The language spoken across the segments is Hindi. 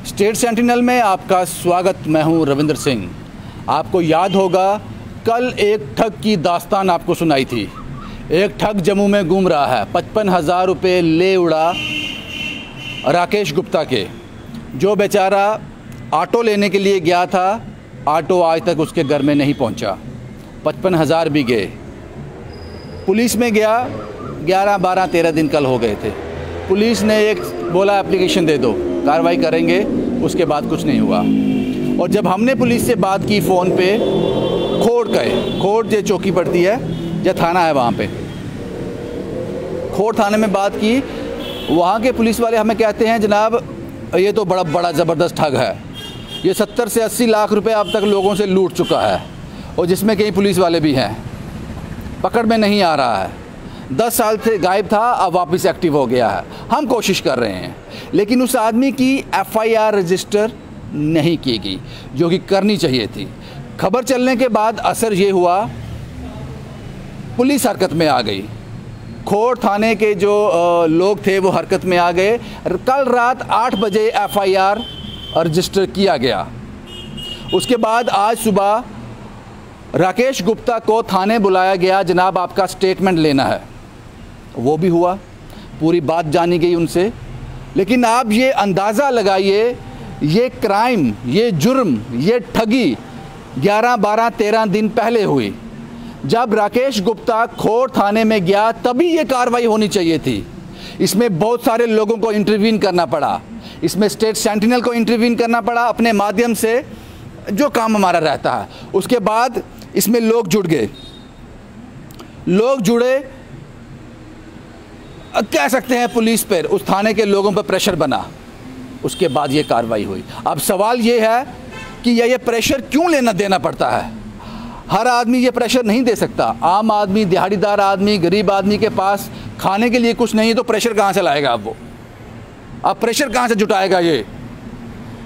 स्टेट सेंटिनल में आपका स्वागत। मैं हूं रविंद्र सिंह। आपको याद होगा कल एक ठग की दास्तान आपको सुनाई थी। एक ठग जम्मू में घूम रहा है, 55,000 रुपये ले उड़ा राकेश गुप्ता के। जो बेचारा ऑटो लेने के लिए गया था, ऑटो आज तक उसके घर में नहीं पहुंचा। 55,000 भी गए। पुलिस में गया, 11, 12, 13 दिन कल हो गए थे। पुलिस ने एक बोला एप्लीकेशन दे दो, कार्रवाई करेंगे। उसके बाद कुछ नहीं हुआ। और जब हमने पुलिस से बात की फ़ोन पे, खोड़ गए, खोड़ जो चौकी पड़ती है, जो थाना है वहाँ पे, खोड़ थाने में बात की। वहाँ के पुलिस वाले हमें कहते हैं जनाब ये तो बड़ा ज़बरदस्त ठग है, ये 70 से 80 लाख रुपए अब तक लोगों से लूट चुका है, और जिसमें कई पुलिस वाले भी हैं। पकड़ में नहीं आ रहा है। 10 साल से गायब था, अब वापस एक्टिव हो गया है। हम कोशिश कर रहे हैं, लेकिन उस आदमी की FIR रजिस्टर नहीं की गई, जो कि करनी चाहिए थी। खबर चलने के बाद असर ये हुआ, पुलिस हरकत में आ गई। खोड़ थाने के जो लोग थे वो हरकत में आ गए। कल रात 8 बजे FIR रजिस्टर किया गया। उसके बाद आज सुबह राकेश गुप्ता को थाने बुलाया गया। जनाब आपका स्टेटमेंट लेना है। वो भी हुआ, पूरी बात जानी गई उनसे। लेकिन आप ये अंदाज़ा लगाइए, ये क्राइम, ये जुर्म, ये ठगी 11, 12, 13 दिन पहले हुई। जब राकेश गुप्ता खोड़ थाने में गया तभी ये कार्रवाई होनी चाहिए थी। इसमें बहुत सारे लोगों को इंटरवीन करना पड़ा। इसमें स्टेट सेंटिनल को इंटरवीन करना पड़ा अपने माध्यम से, जो काम हमारा रहता है। उसके बाद इसमें लोग जुड़ गए, लोग जुड़े, कह सकते हैं पुलिस पर, उस थाने के लोगों पर प्रेशर बना। उसके बाद ये कार्रवाई हुई। अब सवाल ये है कि ये प्रेशर क्यों लेना देना पड़ता है? हर आदमी ये प्रेशर नहीं दे सकता। आम आदमी, दिहाड़ीदार आदमी, गरीब आदमी के पास खाने के लिए कुछ नहीं है, तो प्रेशर कहाँ से लाएगा अब वो? अब प्रेशर कहाँ से जुटाएगा ये,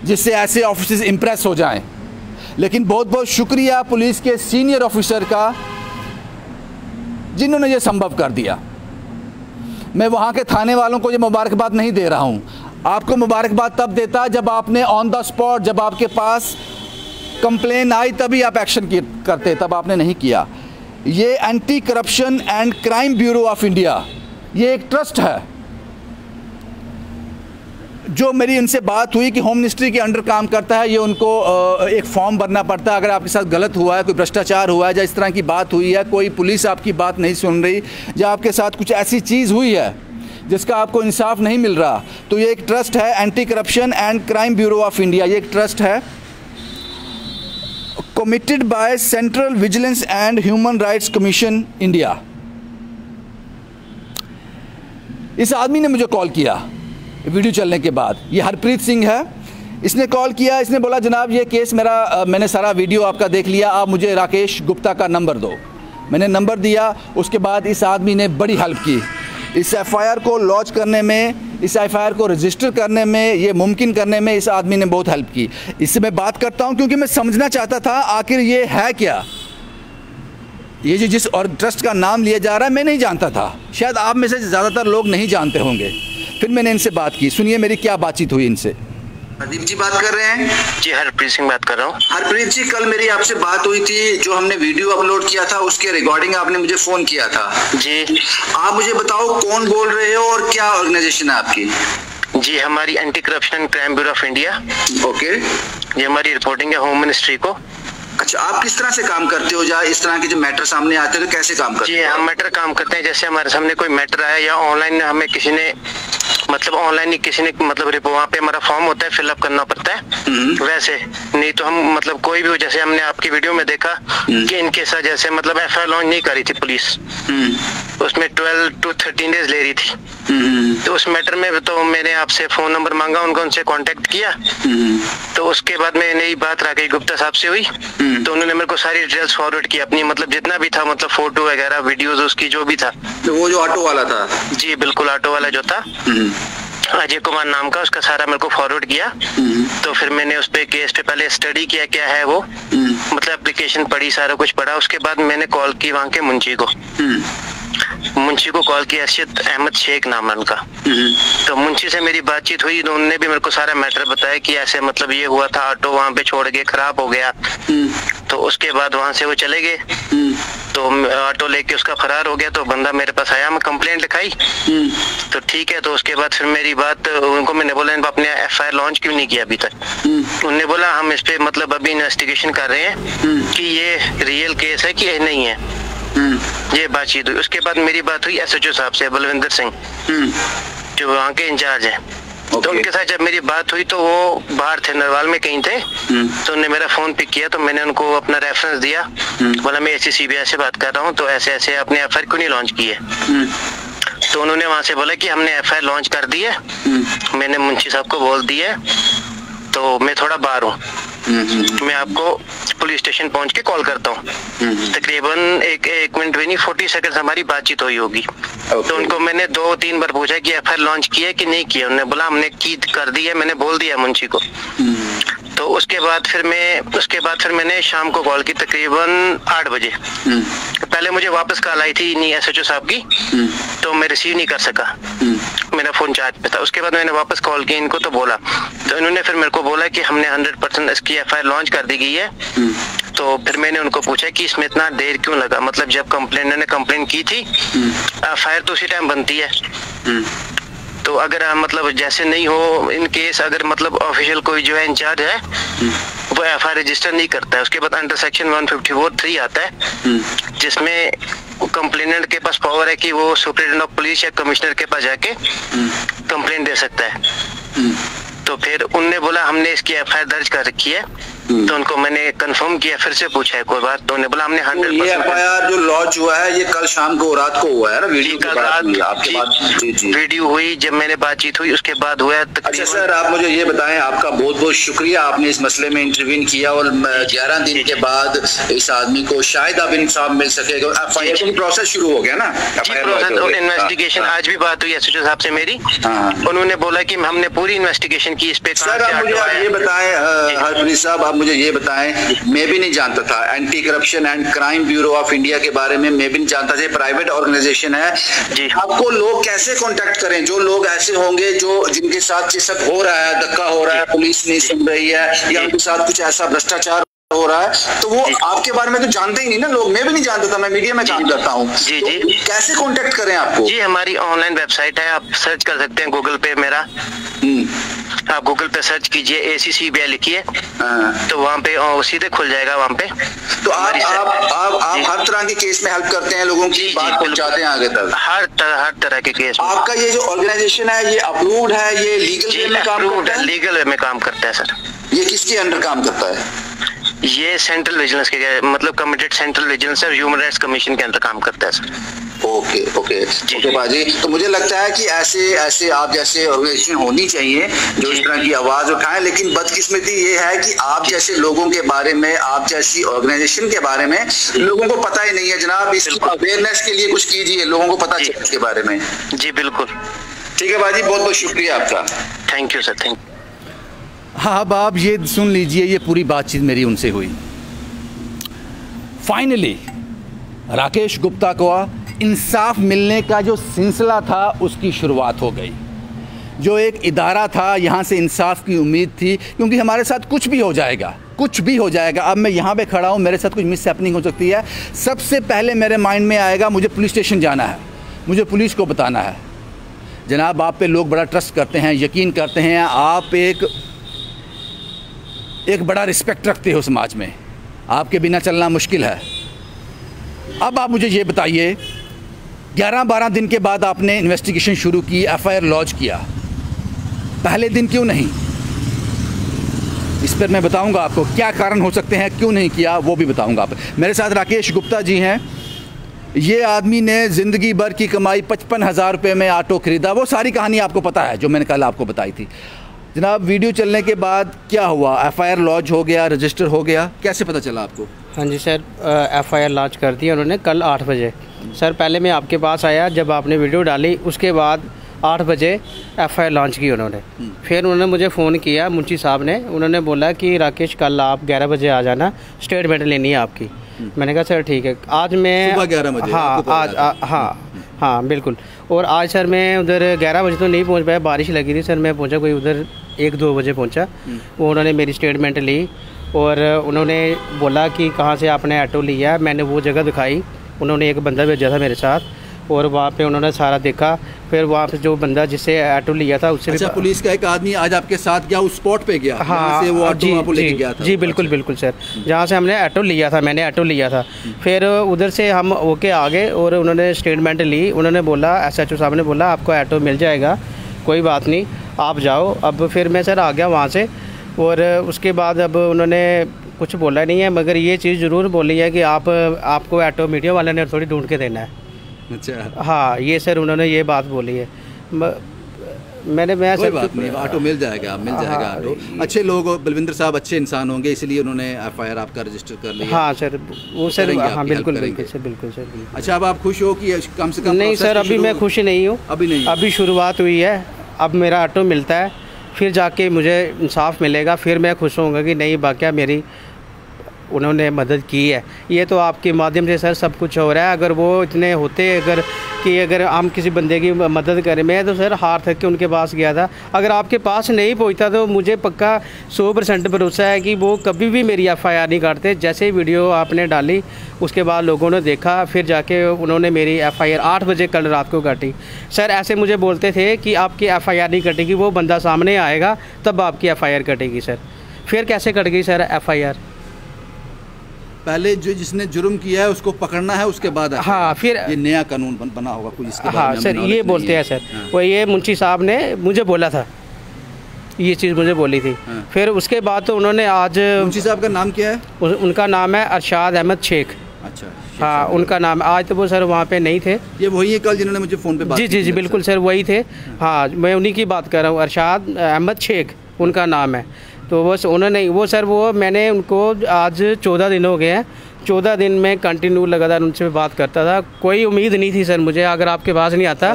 जिससे ऐसे ऑफिसर्स इम्प्रेस हो जाएं? लेकिन बहुत बहुत शुक्रिया पुलिस के सीनियर ऑफिसर का, जिन्होंने ये संभव कर दिया। मैं वहाँ के थाने वालों को ये मुबारकबाद नहीं दे रहा हूँ। आपको मुबारकबाद तब देता जब आपने ऑन द स्पॉट, जब आपके पास कंप्लेन आई तभी आप एक्शन करते, तब आपने नहीं किया। ये anti corruption and crime bureau of India, ये एक ट्रस्ट है। जो मेरी इनसे बात हुई कि होम मिनिस्ट्री के अंडर काम करता है, ये उनको एक फॉर्म भरना पड़ता है। अगर आपके साथ गलत हुआ है, कोई भ्रष्टाचार हुआ है, या इस तरह की बात हुई है, कोई पुलिस आपकी बात नहीं सुन रही, या आपके साथ कुछ ऐसी चीज़ हुई है जिसका आपको इंसाफ नहीं मिल रहा, तो ये एक ट्रस्ट है, anti corruption and crime bureau of India. ये एक ट्रस्ट है, committed by central vigilance and human rights commission India. इस आदमी ने मुझे कॉल किया वीडियो चलने के बाद। ये हरप्रीत सिंह है। इसने कॉल किया, इसने बोला जनाब ये केस मेरा, मैंने सारा वीडियो आपका देख लिया, आप मुझे राकेश गुप्ता का नंबर दो। मैंने नंबर दिया। उसके बाद इस आदमी ने बड़ी हेल्प की। इस FIR को लॉन्च करने में, इस FIR को रजिस्टर करने में, ये मुमकिन करने में इस आदमी ने बहुत हेल्प की। इससे मैं बात करता हूँ क्योंकि मैं समझना चाहता था आखिर ये है क्या। ये जो जिस और ट्रस्ट का नाम लिया जा रहा है, मैं नहीं जानता था। शायद आप में से ज़्यादातर लोग नहीं जानते होंगे। फिर मैंने इनसे बात की। सुनिए मेरी क्या बातचीत हुई इनसे। प्रदीप जी बात कर रहे हैं? जी हरप्रीत सिंह बात कर रहा हूँ। हरप्रीत जी, कल मेरी आपसे बात हुई थी, जो हमने वीडियो अपलोड किया था उसके रिकॉर्डिंग आपने मुझे फोन किया था। जी आप मुझे बताओ कौन बोल रहे हो और क्या ऑर्गेनाइजेशन है आपकी? जी हमारी anti corruption and crime bureau of India. Okay, ये हमारी रिपोर्टिंग है होम मिनिस्ट्री को। अच्छा, आप किस तरह से काम करते हो? जहाँ इस तरह के जो मैटर सामने आते हैं तो कैसे काम करते हो? जी हम मैटर काम करते हैं, जैसे हमारे सामने कोई मैटर आया या ऑनलाइन हमें किसी ने, मतलब ऑनलाइन ही किसी ने, मतलब वहाँ पे हमारा फॉर्म होता है, फिलअप करना पड़ता है। वैसे नहीं तो हम, मतलब कोई भी हो, जैसे हमने आपकी वीडियो में देखा कि इनके साथ जैसे मतलब FIR लॉन्च नहीं करी थी पुलिस, उसमें 12 to 13 डेज ले रही थी। तो उस मैटर में तो मैंने आपसे फोन नंबर मांगा, उनसे कांटेक्ट किया। तो उसके बाद मैंने यही बात राकेश गुप्ता साहब से हुई, तो उन्होंने मेरे को सारी डिटेल्स फॉरवर्ड की अपनी, मतलब जितना भी था, मतलब फोटो वगैरह, वीडियोस उसकी जो भी था। तो वो जो ऑटो वाला था? जी बिल्कुल, ऑटो वाला जो था, अजय कुमार नाम का, उसका सारा मेरे को फॉरवर्ड किया। तो फिर मैंने उस पे केस पे पहले स्टडी किया क्या है वो, मतलब एप्लीकेशन पढ़ी, सारा कुछ पढ़ा। उसके बाद मैंने कॉल की वहाँ के मुंशी को। मुंशी को कॉल किया, अर्शद अहमद शेख नाम है उनका। तो मुंशी से मेरी बातचीत हुई, तो उन्होंने भी मेरे को सारा मैटर बताया कि ऐसे मतलब ये हुआ था, ऑटो वहाँ पे छोड़ के खराब हो गया। तो उसके बाद वहाँ से वो चले गए, तो ऑटो लेके उसका फरार हो गया। तो बंदा मेरे पास आया, मैं कंप्लेंट लिखाई, तो ठीक है। तो उसके बाद फिर मेरी बात उनको मैंने बोला अपने FIR लॉन्च क्यों नहीं किया अभी तक। उन्होंने बोला हम इस पे मतलब अभी इन्वेस्टिगेशन कर रहे हैं कि ये रियल केस है कि नहीं है। ये बातचीत हुई। उसके बाद मेरी बात हुई SHO साहब से, बलविंदर सिंह, जो वहाँ के इंचार्ज है। तो उनके साथ जब मेरी बात हुई तो वो बाहर थे, नरवाल में कहीं थे। तो उन्होंने मेरा फोन पिक किया, तो मैंने उनको अपना रेफरेंस दिया, बोला मैं ACCBI से बात कर रहा हूँ, तो ऐसे ऐसे अपने FIR क्यों नहीं लॉन्च की है। तो उन्होंने वहां से बोला कि हमने FIR लॉन्च कर दी है, मैंने मुंशी साहब को बोल दिया, तो मैं थोड़ा बाहर हूँ, मैं आपको पुलिस स्टेशन पहुंच के कॉल करता हूँ। तकरीबन एक मिनट भी नहीं, 40 सेकंड हमारी बातचीत हुई होगी। तो उनको मैंने 2-3 बार पूछा कि FIR लॉन्च किया है कि नहीं किया। उन्होंने बोला हमने की कर दी है, मैंने बोल दिया मुंशी को। तो उसके बाद फिर मैंने शाम को कॉल की तकरीबन 8 बजे। पहले मुझे वापस कॉल आई थी नहीं SHO साहब की, तो मैं रिसीव नहीं कर सका, मेरा फोन चार्ज पे था। उसके बाद मैंने वापस कॉल की इनको, तो बोला, तो इन्होंने फिर मेरे को बोला कि हमने 100% इसकी FIR लॉन्च कर दी गई है। तो फिर मैंने उनको पूछा कि इसमें इतना देर क्यों लगा, मतलब जब कंप्लेंटर ने कंप्लेंट की थी FIR तो उसी टाइम बनती है। तो अगर मतलब जैसे नहीं हो इन केस, अगर मतलब ऑफिशियल कोई जो है इंचार्ज है वो FIR रजिस्टर नहीं करता है, उसके बाद अंडर सेक्शन 154(3) आता है, जिसमें कंप्लेनेंट के पास पावर है कि वो सुपरिटेंडेंट ऑफ पुलिस या कमिश्नर के पास जाके कंप्लेंट दे सकता है। तो फिर उनने बोला हमने इसकी FIR दर्ज कर रखी है। तो उनको मैंने कंफर्म किया, फिर से पूछा है कोई बात, तो उन्होंने बोला हमने 100%। ये FIR जो लॉन्च हुआ है ये कल शाम को रात को हुआ है ना, वीडियो कल रात आपके बाद वीडियो हुई, जब मैंने बातचीत हुई उसके बाद हुआ। अच्छा सर, आप मुझे ये बताएं, आपका बहुत बहुत शुक्रिया, आपने इस मसले में इंटरवीन किया और 11 दिन के बाद इस आदमी को शायद अब इंसाफ मिल सकेगा। FIR का प्रोसेस शुरू हो गया ना, इन्वेस्टिगेशन। आज भी बात हुई SHO साहब से मेरी, उन्होंने बोला कि हमने पूरी इन्वेस्टिगेशन की इस पे। सर आप मुझे ये बताएं, हरप्रीत साहब आप मुझे ये बताएं, मैं भी नहीं जानता था anti corruption and crime bureau of India के बारे में, मैं भी नहीं जानता था, प्राइवेट ऑर्गेनाइजेशन है जी। आपको लोग कैसे कांटेक्ट करें, जो लोग ऐसे होंगे जो जिनके साथ ये सब हो रहा है, धक्का हो रहा है, पुलिस नहीं सुन रही है, या उनके साथ कुछ ऐसा भ्रष्टाचार हो रहा है, तो वो आपके बारे में तो जानते ही नहीं ना लोग, मैं भी नहीं जानता था, मैं मीडिया में काम करता हूँ। जी तो जी, कैसे कांटेक्ट करें आपको? जी हमारी ऑनलाइन वेबसाइट है, आप सर्च कर सकते हैं गूगल पे मेरा। आप गूगल पे सर्च कीजिए ACCBI लिखिए, तो वहाँ पे सीधे खुल जाएगा वहाँ पे। तो आप हर तरह के केस में हेल्प करते हैं, लोगों की बात पहुँचाते हैं आगे तक, हर तरह के केस। आपका ये जो ऑर्गेनाइजेशन है ये अप्रूव्ड है, ये लीगल वे में काम करता है? लीगल वे में काम करता है सर। ये किसके अंडर काम करता है? ये सेंट्रल विजिलेंस के, मतलब कमिटेड सेंट्रल विजिलेंस और ह्यूमन राइट्स कमीशन के अंदर काम करता है सर। ओके बाजी, तो मुझे लगता है कि ऐसे आप जैसे ऑर्गेनाइजेशन होनी चाहिए जो इस तरह की आवाज उठाएं, लेकिन बदकिस्मती ये है कि आप जैसे लोगों के बारे में, आप जैसी ऑर्गेनाइजेशन के बारे में लोगों को पता ही नहीं है। जनाब इसकी अवेयरनेस के लिए कुछ कीजिए, लोगों को पता चले इसके बारे में। जी बिल्कुल, ठीक है बाजी, बहुत बहुत शुक्रिया आपका। Thank you sir, thank you. हाँ, अब आप ये सुन लीजिए, ये पूरी बातचीत मेरी उनसे हुई। फाइनली राकेश गुप्ता को इंसाफ मिलने का जो सिलसिला था उसकी शुरुआत हो गई। जो एक इदारा था, यहाँ से इंसाफ की उम्मीद थी, क्योंकि हमारे साथ कुछ भी हो जाएगा, कुछ भी हो जाएगा। अब मैं यहाँ पे खड़ा हूँ, मेरे साथ कुछ मिस हैपनिंग हो सकती है, सबसे पहले मेरे माइंड में आएगा मुझे पुलिस स्टेशन जाना है, मुझे पुलिस को बताना है। जनाब आप पे लोग बड़ा ट्रस्ट करते हैं, यकीन करते हैं, आप एक बड़ा रिस्पेक्ट रखते हो समाज में, आपके बिना चलना मुश्किल है। अब आप मुझे ये बताइए, 11-12 दिन के बाद आपने इन्वेस्टिगेशन शुरू की, FIR लॉन्च किया, पहले दिन क्यों नहीं? इस पर मैं बताऊंगा आपको क्या कारण हो सकते हैं, क्यों नहीं किया वो भी बताऊंगा आप। मेरे साथ राकेश गुप्ता जी हैं। ये आदमी ने ज़िंदगी भर की कमाई 55,000 रुपये में ऑटो ख़रीदा, वो सारी कहानी आपको पता है जो मैंने कल आपको बताई थी। जनाब वीडियो चलने के बाद क्या हुआ? FIR लॉन्च हो गया, रजिस्टर हो गया, कैसे पता चला आपको? हाँ जी सर, FIR लॉन्च कर दिया उन्होंने कल 8 बजे। सर पहले मैं आपके पास आया जब आपने वीडियो डाली, उसके बाद 8 बजे FIR लॉन्च की उन्होंने। फिर उन्होंने मुझे फ़ोन किया मुंशी साहब ने, उन्होंने बोला कि राकेश कल आप 11 बजे आ जाना, स्टेटमेंट लेनी है आपकी। मैंने कहा सर ठीक है। आज मैं सुबह 11 बजे? हाँ आज हाँ बिल्कुल। और आज सर मैं उधर 11 बजे तो नहीं पहुंच पाया, बारिश लगी थी सर। मैं पहुंचा कोई उधर 1-2 बजे पहुंचा। वो उन्होंने मेरी स्टेटमेंट ली और उन्होंने बोला कि कहाँ से आपने ऑटो लिया। मैंने वो जगह दिखाई, उन्होंने एक बंदा भेजा था मेरे साथ और वहाँ पे उन्होंने सारा देखा। फिर वहाँ पे जो बंदा जिससे ऑटो लिया था उससे अच्छा, पुलिस का एक आदमी आज आपके साथ गया, उस स्पॉट पे गया? हाँ से वो ऑटो आपको लेके गया था? जी बिल्कुल बिल्कुल सर, जहाँ से हमने ऑटो लिया था, मैंने ऑटो लिया था। फिर उधर से हम ओके आ गए और उन्होंने स्टेटमेंट ली। उन्होंने बोला, SHO साहब ने बोला आपको ऑटो मिल जाएगा, कोई बात नहीं आप जाओ। अब फिर मैं सर आ गया वहाँ से और उसके बाद अब उन्होंने कुछ बोला नहीं है, मगर ये चीज़ ज़रूर बोली है कि आपको ऑटो मीडिया वाले ने थोड़ी ढूंढ के देना है। अच्छा, हाँ ये सर उन्होंने ये बात बोली है। मैं कोई बात नहीं, ऑटो मिल जाएगा, मिल जाएगा ऑटो। अच्छे लोग, बलविंदर साहब अच्छे इंसान होंगे, इसलिए उन्होंने FIR आपका रजिस्टर कर लिया। हाँ सर, वो सर हाँ बिल्कुल बिल्कुल सर, बिल्कुल सर। अच्छा, अब आप खुश हो कि कम से कम? नहीं सर, अभी मैं खुश नहीं हूँ, अभी नहीं, अभी शुरुआत हुई है। अब मेरा ऑटो मिलता है, फिर जाके मुझे इंसाफ मिलेगा, फिर मैं खुश होऊंगा कि नहीं वाकया मेरी उन्होंने मदद की है। ये तो आपके माध्यम से सर सब कुछ हो रहा है। अगर वो इतने होते अगर हम किसी बंदे की मदद करें, मैं तो सर हार थक के उनके पास गया था। अगर आपके पास नहीं पहुंचता तो मुझे पक्का 100% भरोसा है कि वो कभी भी मेरी FIR नहीं काटते। जैसे ही वीडियो आपने डाली उसके बाद लोगों ने देखा, फिर जाके उन्होंने मेरी FIR 8 बजे कल रात को काटी। सर ऐसे मुझे बोलते थे कि आपकी FIR नहीं कटेगी, वो बंदा सामने आएगा तब आपकी FIR कटेगी। सर फिर कैसे कट गई सर FIR? पहले जो जिसने जुर्म किया है उसको पकड़ना है, उसके बाद हाँ फिर ये नया कानून बना होगा कोई इसके बारे हाँ में सर ये बोलते हैं सर। वो ये मुंशी साहब ने मुझे बोला था, ये चीज़ मुझे बोली थी। फिर उसके बाद तो उन्होंने आज, मुंशी साहब का नाम क्या है? उनका नाम है अरशाद अहमद शेख। अच्छा, हाँ उनका नाम। आज तो वो सर वहाँ पे नहीं थे। ये वही है कल जिन्होंने मुझे फ़ोन पे बात जी जी जी बिल्कुल सर वही थे। हाँ मैं उन्हीं की बात कर रहा हूँ, अरशाद अहमद शेख उनका नाम है। तो बस उन्होंने मैंने उनको आज 14 दिन हो गए हैं। 14 दिन में कंटिन्यू लगातार उनसे बात करता था। कोई उम्मीद नहीं थी सर मुझे, अगर आपके पास नहीं आता।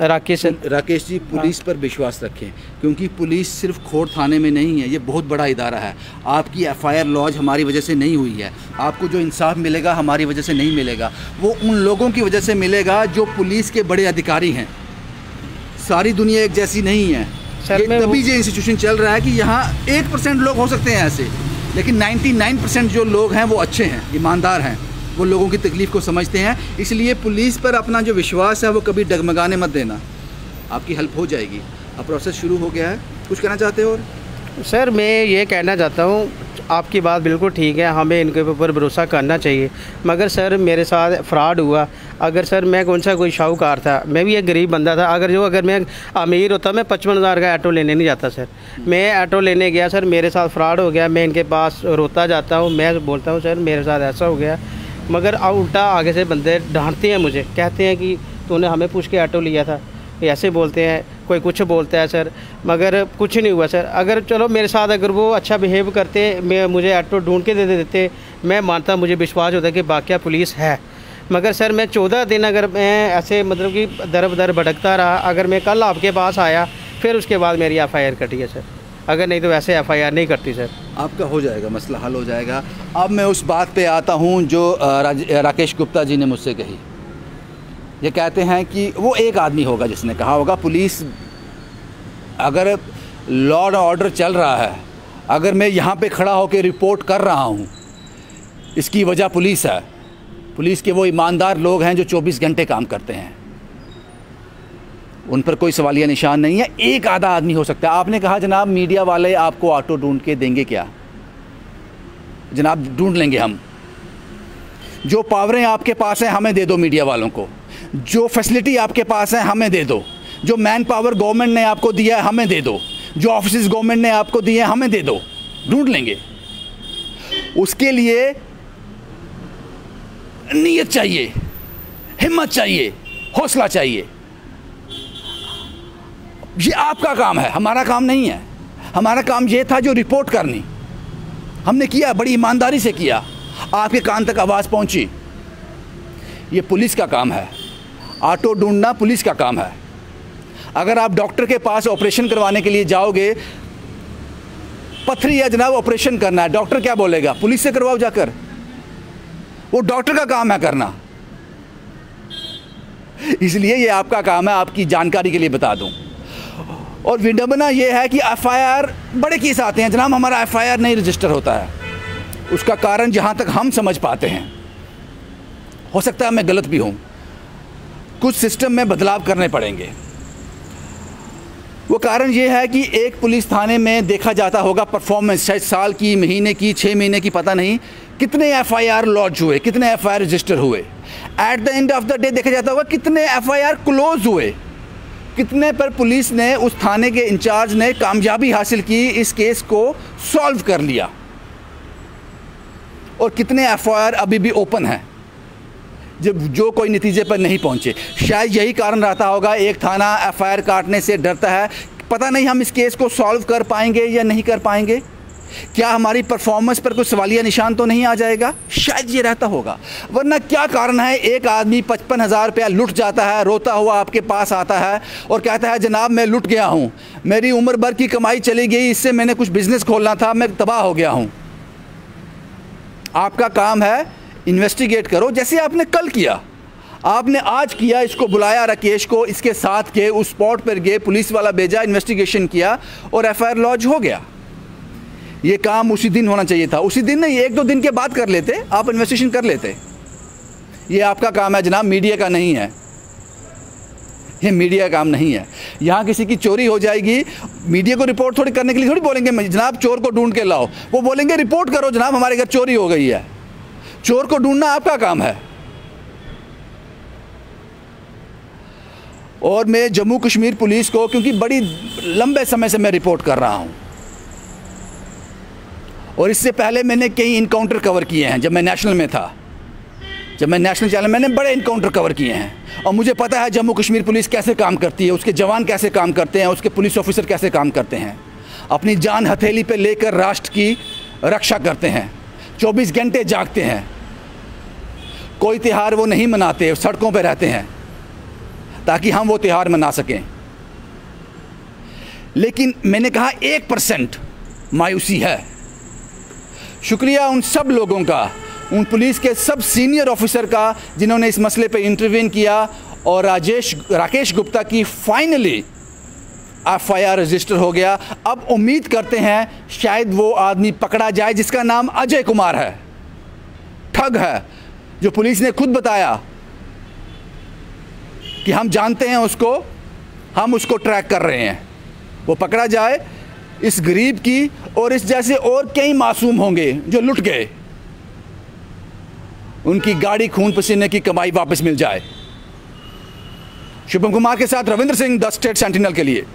राकेश जी पुलिस पर विश्वास रखें, क्योंकि पुलिस सिर्फ खोड़ थाने में नहीं है, ये बहुत बड़ा इदारा है। आपकी FIR लॉज हमारी वजह से नहीं हुई है। आपको जो इंसाफ मिलेगा हमारी वजह से नहीं मिलेगा, वो उन लोगों की वजह से मिलेगा जो पुलिस के बड़े अधिकारी हैं। सारी दुनिया एक जैसी नहीं है सर। तभी ये इंस्टीट्यूशन चल रहा है कि यहाँ 1% लोग हो सकते हैं ऐसे, लेकिन 99% जो लोग हैं वो अच्छे हैं, ईमानदार हैं, वो लोगों की तकलीफ़ को समझते हैं। इसलिए पुलिस पर अपना जो विश्वास है वो कभी डगमगाने मत देना, आपकी हेल्प हो जाएगी। अब प्रोसेस शुरू हो गया है, कुछ कहना चाहते हो? और सर मैं ये कहना चाहता हूँ, आपकी बात बिल्कुल ठीक है, हमें इनके ऊपर भरोसा करना चाहिए। मगर सर मेरे साथ फ्रॉड हुआ। अगर सर मैं कौन सा कोई शाहूकार था, मैं भी एक गरीब बंदा था। अगर मैं अमीर होता मैं 55,000 का ऑटो लेने नहीं जाता सर। मैं ऑटो लेने गया सर, मेरे साथ फ्रॉड हो गया। मैं इनके पास रोता जाता हूँ, मैं बोलता हूँ सर मेरे साथ ऐसा हो गया। मगर अब उल्टा आगे से बंदे डांटते हैं मुझे, कहते हैं कि तूने हमें पूछ के ऑटो लिया था, ऐसे बोलते हैं। कोई कुछ बोलता है सर, मगर कुछ नहीं हुआ सर। अगर चलो मेरे साथ अगर वो अच्छा बिहेव करते, मुझे ऑटो ढूंढ के दे देते, मैं मानता, मुझे विश्वास होता कि बाकिया पुलिस है। मगर सर मैं 14 दिन अगर मैं ऐसे मतलब कि दर बदर भटकता रहा, अगर मैं कल आपके पास आया फिर उसके बाद मेरी FIR कटी है सर। अगर नहीं तो वैसे FIR नहीं करती सर। आपका हो जाएगा, मसला हल हो जाएगा। अब मैं उस बात पे आता हूँ जो राकेश गुप्ता जी ने मुझसे कही। ये कहते हैं कि वो एक आदमी होगा जिसने कहा होगा पुलिस, अगर लॉ एंड ऑर्डर चल रहा है, अगर मैं यहाँ पे खड़ा होकर रिपोर्ट कर रहा हूँ, इसकी वजह पुलिस है। पुलिस के वो ईमानदार लोग हैं जो 24 घंटे काम करते हैं, उन पर कोई सवालिया निशान नहीं है। एक आधा आदमी हो सकता है। आपने कहा जनाब मीडिया वाले आपको ऑटो ढूंढ के देंगे क्या? जनाब ढूंढ लेंगे हम। जो पावरें आपके पास हैं हमें दे दो, मीडिया वालों को। जो फैसिलिटी आपके पास है हमें दे दो। जो मैन पावर गवर्नमेंट ने आपको दिया है हमें दे दो। जो ऑफिस गवर्नमेंट ने आपको दिए हैं हमें दे दो, ढूंढ लेंगे। उसके लिए नीयत चाहिए, हिम्मत चाहिए, हौसला चाहिए। ये आपका काम है, हमारा काम नहीं है। हमारा काम ये था जो रिपोर्ट करनी, हमने किया, बड़ी ईमानदारी से किया, आपके कान तक आवाज़ पहुंची। ये पुलिस का काम है, ऑटो ढूंढना पुलिस का काम है। अगर आप डॉक्टर के पास ऑपरेशन करवाने के लिए जाओगे, पथरी है जनाब ऑपरेशन करना है, डॉक्टर क्या बोलेगा? पुलिस से करवाओ जाकर, वो डॉक्टर का काम है करना। इसलिए ये आपका काम है, आपकी जानकारी के लिए बता दूं। और विडंबना ये है कि एफआईआर बड़े केस आते हैं जनाब, हमारा एफआईआर नहीं रजिस्टर होता है। उसका कारण जहाँ तक हम समझ पाते हैं, हो सकता है मैं गलत भी हूँ, कुछ सिस्टम में बदलाव करने पड़ेंगे। वो कारण ये है कि एक पुलिस थाने में देखा जाता होगा परफॉर्मेंस, शायद साल की, महीने की, 6 महीने की, पता नहीं कितने एफआईआर लॉन्च हुए, कितने एफआईआर रजिस्टर हुए। At the end of the day देखा जाता होगा कितने एफआईआर क्लोज हुए, कितने पर पुलिस ने, उस थाने के इंचार्ज ने कामयाबी हासिल की, इस केस को सॉल्व कर लिया, और कितने एफआईआर अभी भी ओपन हैं जो कोई नतीजे पर नहीं पहुंचे। शायद यही कारण रहता होगा, एक थाना एफआईआर काटने से डरता है, पता नहीं हम इस केस को सॉल्व कर पाएंगे या नहीं कर पाएंगे, क्या हमारी परफॉर्मेंस पर कोई सवालिया निशान तो नहीं आ जाएगा, शायद ये रहता होगा। वरना क्या कारण है, एक आदमी 55,000 रुपया लुट जाता है, रोता हुआ आपके पास आता है और कहता है जनाब मैं लुट गया हूँ, मेरी उम्र भर की कमाई चली गई, इससे मैंने कुछ बिजनेस खोलना था, मैं तबाह हो गया हूँ। आपका काम है इन्वेस्टिगेट करो, जैसे आपने कल किया, आपने आज किया, इसको बुलाया राकेश को, इसके साथ गए, उस स्पॉट पर गए, पुलिस वाला भेजा, इन्वेस्टिगेशन किया और एफआईआर लॉन्च हो गया। ये काम उसी दिन होना चाहिए था, उसी दिन नहीं, 1-2 दिन के बाद कर लेते, आप इन्वेस्टिगेशन कर लेते। ये आपका काम है जनाब, मीडिया का नहीं है, ये मीडिया का काम नहीं है। यहाँ किसी की चोरी हो जाएगी, मीडिया को रिपोर्ट थोड़ी करने के लिए थोड़ी बोलेंगे जनाब चोर को ढूंढ के लाओ, वो बोलेंगे रिपोर्ट करो जनाब हमारे घर चोरी हो गई है। चोर को ढूंढना आपका काम है। और मैं जम्मू कश्मीर पुलिस को, क्योंकि बड़ी लंबे समय से मैं रिपोर्ट कर रहा हूँ, और इससे पहले मैंने कई इनकाउंटर कवर किए हैं। जब मैं नेशनल में था, जब मैं नेशनल चैनल, मैंने बड़े इनकाउंटर कवर किए हैं, और मुझे पता है जम्मू कश्मीर पुलिस कैसे काम करती है, उसके जवान कैसे काम करते हैं, उसके पुलिस ऑफिसर कैसे काम करते हैं, अपनी जान हथेली पे लेकर राष्ट्र की रक्षा करते हैं, 24 घंटे जागते हैं, कोई त्यौहार वो नहीं मनाते, सड़कों पे रहते हैं ताकि हम वो त्यौहार मना सकें। लेकिन मैंने कहा 1% मायूसी है। शुक्रिया उन सब लोगों का, उन पुलिस के सब सीनियर ऑफिसर का जिन्होंने इस मसले पे इंटरवीन किया, और राकेश गुप्ता की फाइनली एफआईआर रजिस्टर हो गया। अब उम्मीद करते हैं शायद वो आदमी पकड़ा जाए जिसका नाम अजय कुमार है, ठग है, जो पुलिस ने खुद बताया कि हम जानते हैं उसको, हम उसको ट्रैक कर रहे हैं। वो पकड़ा जाए, इस गरीब की और इस जैसे और कई मासूम होंगे जो लुट गए, उनकी गाड़ी खून पसीने की कमाई वापस मिल जाए। शुभम कुमार के साथ Ravindra Singh, the state sentinel के लिए।